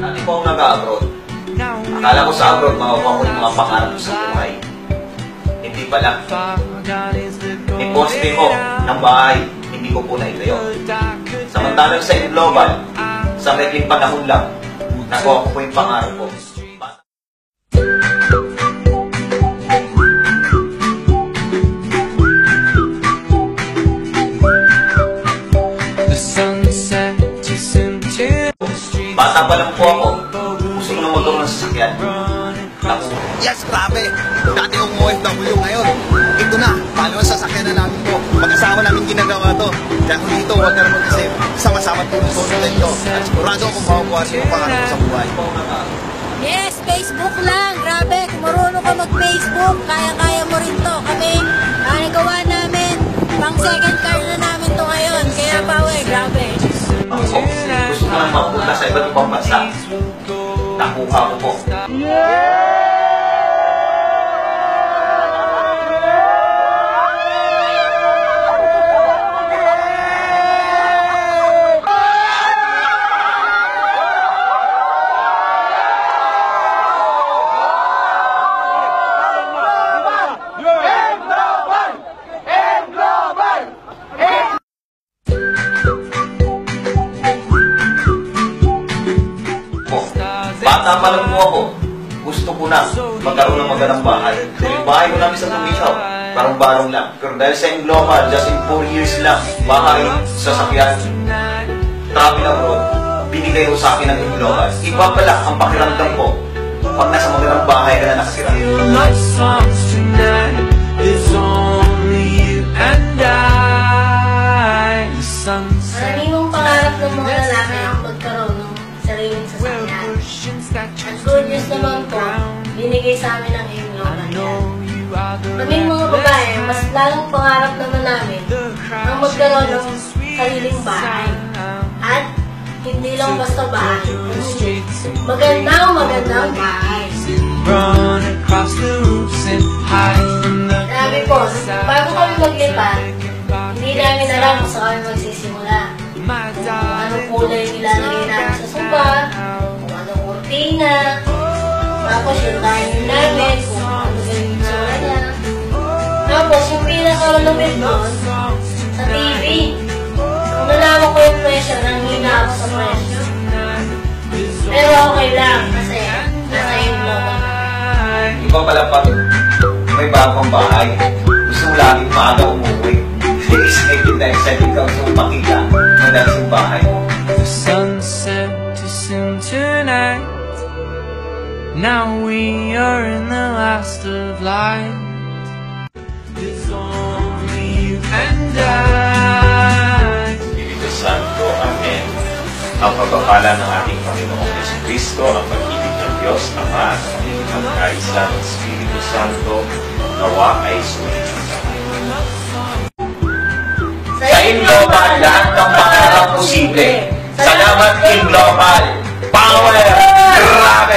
Dati po ako nag-abroad. Akala ko sa abroad, makukuha ko yung mga pangarap ko sa buhay. Hindi pala. Iposte ko ng bahay, hindi ko po naitayo. Samantalang sa global, sa maikling panahon lang, nakuha ko po yung pangarap ko. Bata pa lang po ako. Gusto ko na magkaroon ng sasakyan. Yes, grabe! Dati yung OFW ngayon. Ito na, paano ang sasakyan na namin to? Mag-asawa namin ginagawa to. Kaya kung dito, huwag ka naman kasi sama-sama tulong sa talento. At sigurado akong makukuha rin yung pangarap ko sa buhay. Yes, Facebook lang. Grabe, kung marunong ka mag-Facebook, kaya-kaya mo rin to. Kami, nagawa namin, pang second car na namin to ngayon. Kaya power, grabe. Gusto ko lang mapunta sa iba't ibang bansa. Nakuha ko po. Bata pa lang po ako. Gusto ko na magkaroon ng magandang bahay. Dahil yung bahay ko namin sa Tumisaw, barong-barong lang. Pero dahil sa global, just in 4 years lang, bahay, sasakyan, travel abroad, binigay ko sa akin ng global. Iba pala ang pakiramdam ko pag nasa magandang bahay ka na nakatira. Maraming pangarap ng mga lalaki ang magkaroon ng sariling sasakyan. Ang good news naman po, binigay sa amin ng global yan. Kaming mga babae, mas lalong pangarap naman namin ang magkaroon ng sariling bahay. At hindi lang basta bahay, kundi magandang bahay. Grabe po, bago kami maglipat, hindi namin alam kung saan kami magsisimula. Kung anong kulay ilalagay namin sa sofa, kung anong kurtina, tapos yung timing namin, kung ano yung itsura niya. Tapos yung pinaka-lumit doon, sa TV. Kung nalaman ko yung presyo, nanghina ako sa presyo. Pero okay lang, kasi nasa yung global na. Iba pala pag may bagong bahay, gusto mo laging maaga umuwi. Excited na excited ka gusto mo makita ang dating bahay. The sunset too soon tonight. Now we are in the last of light. There's only you and I. Espiritu Santo, Amen. Ang pagpapala ng ating Panginoong Jesucristo, ang pag-ibig ng Diyos, Ama, at ang pagkaisa ng Espiritu Santo, nawa ay sumunod. Sa Inglobal, lahat ng pangarap posible. Salamat Inglobal! Power! Grabe!